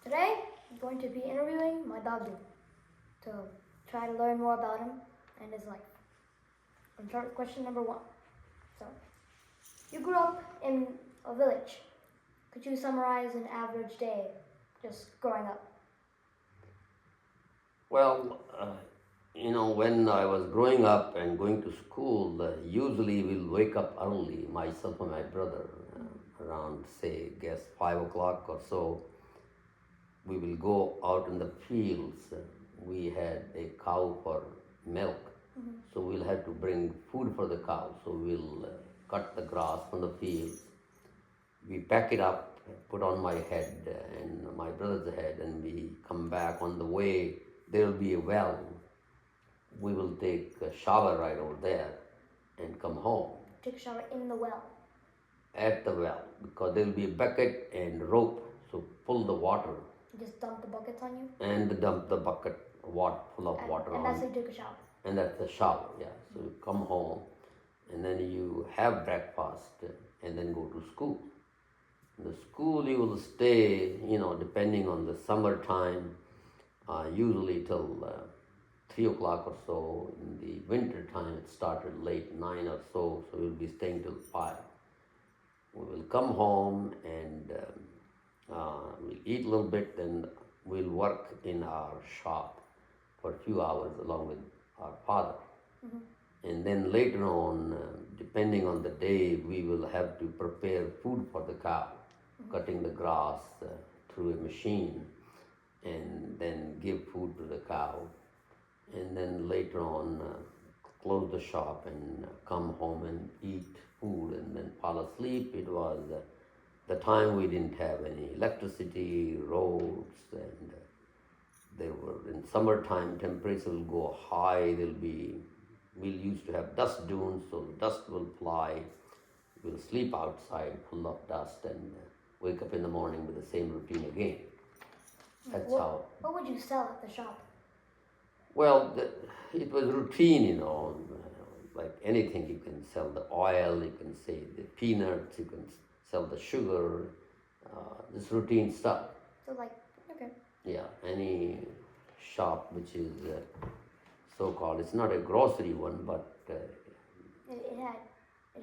Today, I'm going to be interviewing my Dadu to try to learn more about him and his life. I'm start with question number 1. So, you grew up in a village. Could you summarize an average day just growing up? Well, when I was growing up and going to school, usually we'll wake up early, myself and my brother, around, say, guess 5 o'clock or so. We will go out in the fields. We had a cow for milk, so we'll have to bring food for the cow. So we'll cut the grass from the fields. We pack it up, put on my head and my brother's head, and we come back. On the way, there will be a well. We will take a shower right over there and come home Take a shower in the well. at the well because there will be a bucket and rope. So pull the water You just dump the buckets on you. and dump the bucket full of water And on that's how you take a shower. and that's the shower. Yeah. So you come home and then you have breakfast and then go to school. In the school you will stay, depending on the summertime, usually till 3 o'clock or so. In the winter time it started late, 9 or so, so we'll be staying till 5. We will come home and we'll eat a little bit, then we'll work in our shop for a few hours along with our father. And then later on, depending on the day, we will have to prepare food for the cow, cutting the grass through a machine, and then give food to the cow. And then later on, close the shop and come home and eat food and then fall asleep. It was the time we didn't have any electricity, roads, and there were, in summertime, temperature will go high. We used to have dust dunes, so the dust will fly. We'll sleep outside full of dust and wake up in the morning with the same routine again. That's how. What would you sell at the shop? Well, it was routine, like anything. You can sell the oil, you can say the peanuts, you can sell the sugar, this routine stuff. So okay. Yeah, any shop which is so-called, it's not a grocery one, but It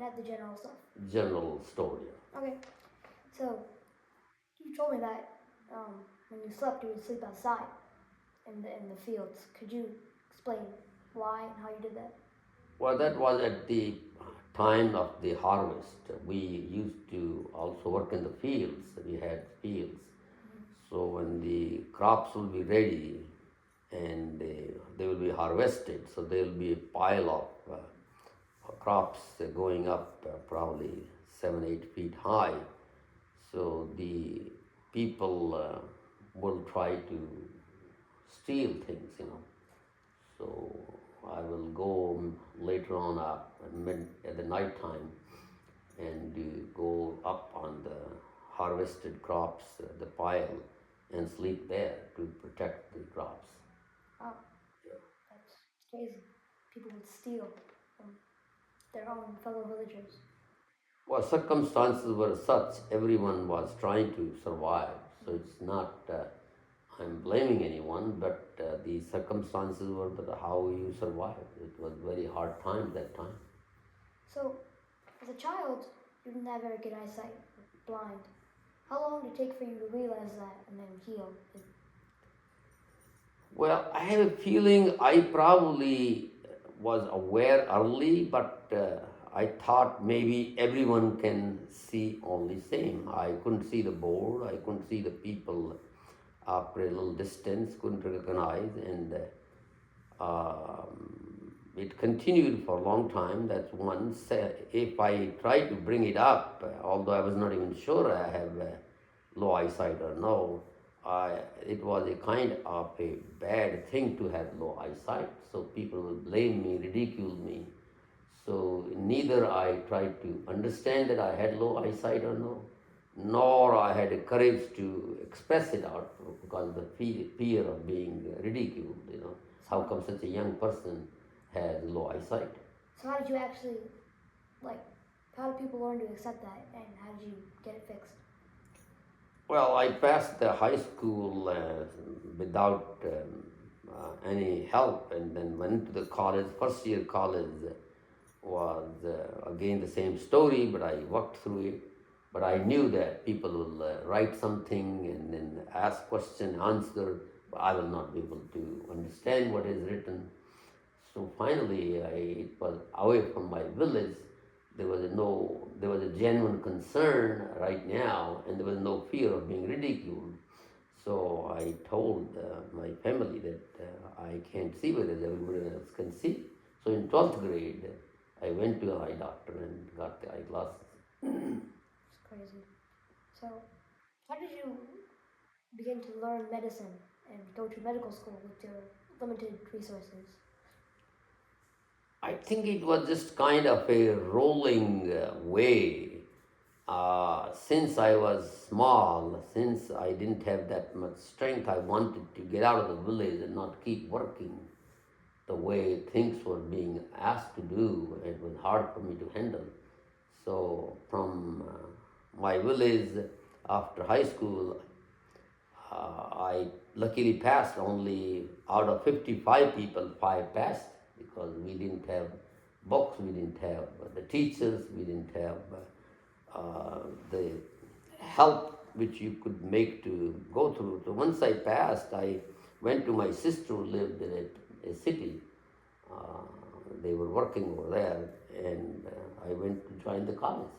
had the general stuff. general store, yeah. Okay. So, you told me that when you slept, you would sleep outside in the fields. Could you explain why and how you did that? Well, that was at the time of the harvest. We used to also work in the fields. We had fields. So when the crops will be ready and they will be harvested, so there will be a pile of crops going up probably 7-8 feet high. So the people will try to steal things. So I will go later on at the night time and go up on the harvested crops, the pile, and sleep there to protect the crops. Oh, that's crazy. People would steal from their own fellow villagers. Well, circumstances were such, everyone was trying to survive. So it's not, I'm blaming anyone, but the circumstances were that how you survived. It was very hard time that time. So, as a child, you didn't have very good eyesight, blind. How long did it take for you to realize that and then heal? Well, I have a feeling I probably was aware early, but I thought maybe everyone can see only same. I couldn't see the board, I couldn't see the people after a little distance, couldn't recognize, and it continued for a long time. That's one. If I tried to bring it up, although I was not even sure I have low eyesight or no, it was a kind of a bad thing to have low eyesight. So people would blame me, ridicule me. So neither I tried to understand that I had low eyesight or no, nor I had the courage to express it out because of the fear of being ridiculed. How come such a young person has low eyesight? So how did you actually, how did people learn to accept that and how did you get it fixed? Well, I passed the high school without any help, and then went to the college. First year college was again the same story, but I worked through it. But I knew that people will write something and then ask question, answer. But I will not be able to understand what is written. So finally, it was away from my village. There was a genuine concern right now, and there was no fear of being ridiculed. So I told my family that I can't see whether everybody else can see. So in 12th grade, I went to an eye doctor and got the eyeglasses. It's crazy. So, how did you begin to learn medicine and go to medical school with your limited resources? I think it was just kind of a rolling way. Since I was small, since I didn't have that much strength, I wanted to get out of the village and not keep working the way things were being asked to do. It was hard for me to handle. So, from my village after high school, I luckily passed only out of 55 people, 5 passed because we didn't have books, we didn't have the teachers, we didn't have the help which you could make to go through. So once I passed, I went to my sister who lived in a city. Uh, they were working over there, and I went to join the college.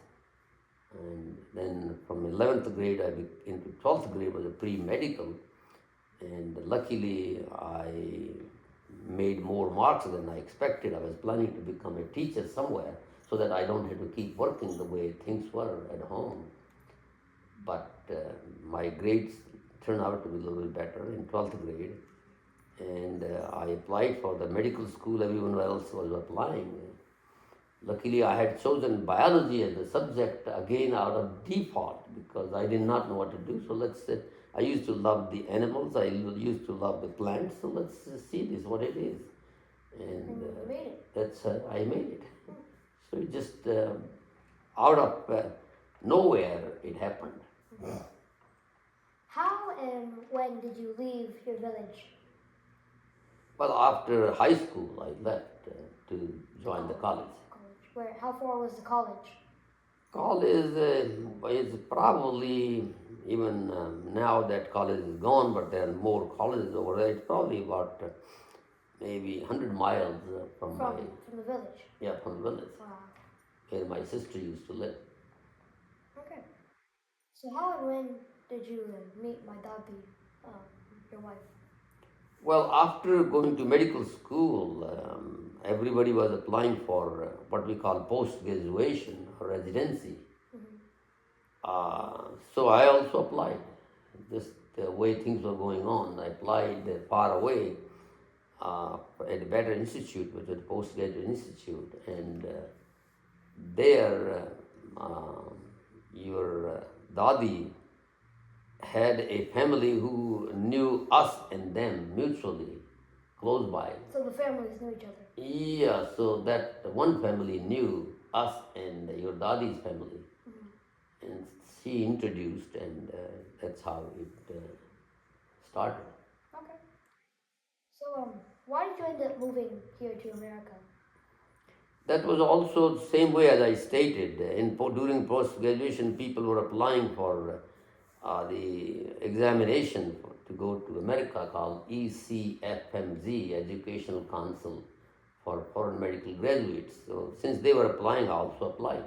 And then from 11th grade into 12th grade was a pre-medical, and luckily I made more marks than I expected. I was planning to become a teacher somewhere so that I don't have to keep working the way things were at home. But my grades turned out to be a little bit better in 12th grade, and I applied for the medical school everyone else was applying. Luckily, I had chosen biology as a subject again out of default because I did not know what to do. So let's say I used to love the animals, I used to love the plants. So let's see this what it is, and you made it. that's I made it. So it just out of nowhere it happened. How and when did you leave your village? Well, after high school, I left to join the college. Where? How far was the college? College is probably, even now that college is gone, but there are more colleges over there. It's probably about maybe 100 miles from From the village. Yeah, from the village Wow. where my sister used to live. Okay. So how and when did you meet my Dadu, your wife? Well, after going to medical school, everybody was applying for what we call post-graduation or residency. So I also applied. Just the way things were going on, I applied far away at a better institute, which was a postgraduate institute, and there your Dadi had a family who knew us and them mutually, close by. So the families knew each other. Yeah, so that one family knew us and your Dadi's family, and she introduced, and that's how it started. Okay. So why did you end up moving here to America? That was also the same way as I stated. During post graduation, people were applying for the examination to go to America called ECFMZ, Educational Council for Foreign Medical Graduates. So since they were applying, I also applied.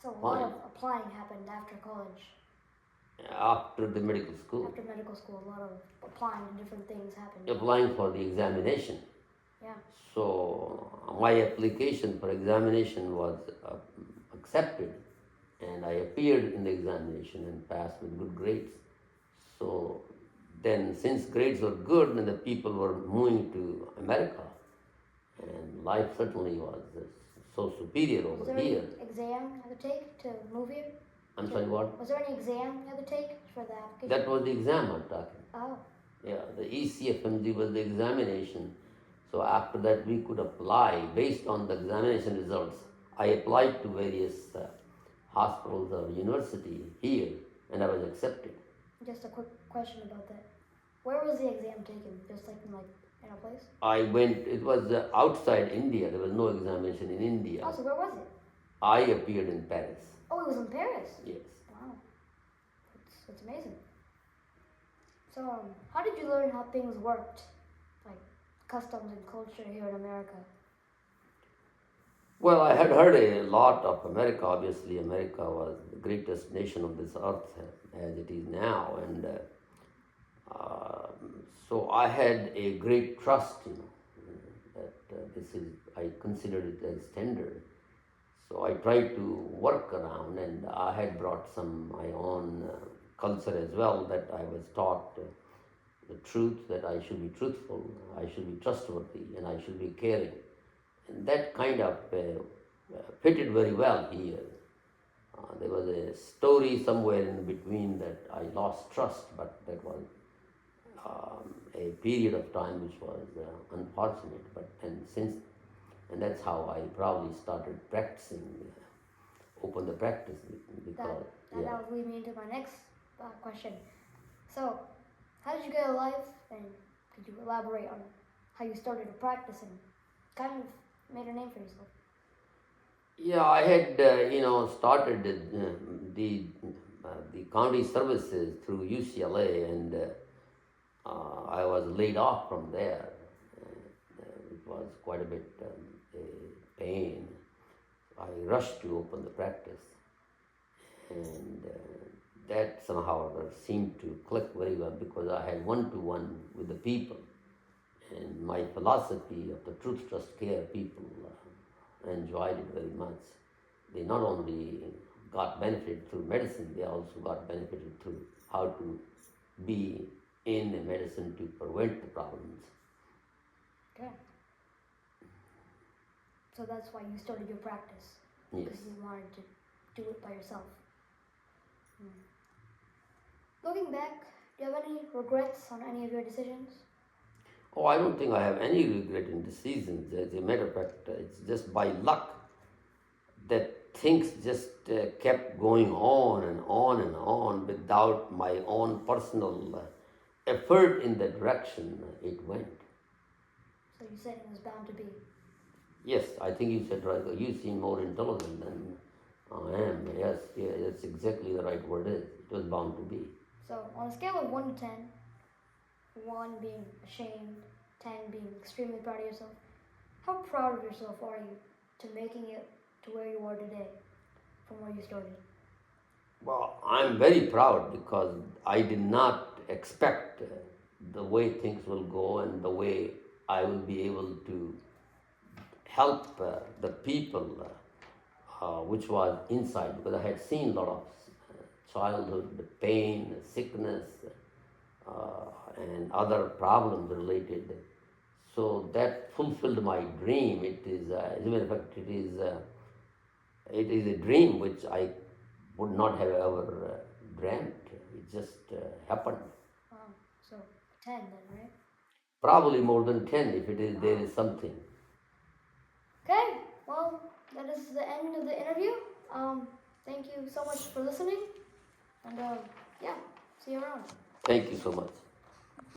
So a lot of applying happened after college. After the medical school. After medical school, a lot of applying to different things happened. Applying for the examination. Yeah. So my application for examination was accepted, and I appeared in the examination and passed with good grades. So then, since grades were good, and the people were moving to America, and life certainly was so superior over Was there here. any exam you had to take to move here? I'm sorry, what? Was there any exam you had to take for the application? That was the exam I'm talking. Oh. Yeah, the ECFMG was the examination. So after that, we could apply based on the examination results. I applied to various hospitals or university here, and I was accepted. just a quick question about that. Where was the exam taken? Just like in a place? I went, it was outside India, there was no examination in India. Oh, so where was it? I appeared in Paris. Oh, it was in Paris? Yes. Wow. That's amazing. So, how did you learn how things worked? Like customs and culture here in America? Well, I had heard a lot of America. Obviously, America was the greatest nation of this earth as it is now, and so I had a great trust, that this is, I considered it as standard. So I tried to work around, and I had brought some my own culture as well, that I was taught the truth, that I should be truthful, I should be trustworthy, and I should be caring. And that kind of fitted very well here. There was a story somewhere in between that I lost trust, but that was a period of time which was unfortunate. But and that's how I probably started practicing, open the practice, because that would lead me into my next question. So, how did you get a life, and could you elaborate on how you started to practice and kind of made a name for yourself? Yeah, I had started the county services through UCLA, and I was laid off from there. It was quite a bit a pain. I rushed to open the practice, and that somehow seemed to click very well, because I had one-to-one with the people, and my philosophy of the truth, trust, care, people enjoyed it very much. They not only got benefit through medicine, they also got benefited through how to be in the medicine to prevent the problems. Okay. So that's why you started your practice. Yes. Because you wanted to do it by yourself. Looking back, do you have any regrets on any of your decisions? Oh, I don't think I have any regret in decisions. As a matter of fact, it's just by luck that things just kept going on and on and on without my own personal effort in the direction it went. So you said it was bound to be. Yes, I think you said right. You seem more intelligent than I am. Yes, yeah, that's exactly the right word. It was bound to be. So on a scale of 1 to 10, 1 being ashamed, 10 being extremely proud of yourself, how proud of yourself are you to making it to where you are today, from where you started? Well, I'm very proud, because I did not expect the way things will go and the way I will be able to help the people, which was inside, because I had seen a lot of childhood pain, sickness, and other problems related. So that fulfilled my dream. It is, as a matter of fact, it is a dream which I would not have ever dreamt. It just happened. Wow, so 10 then, right? Probably more than 10 if it is, there is something. Okay, well, that is the end of the interview. Thank you so much for listening, and yeah, see you around. Thank you so much.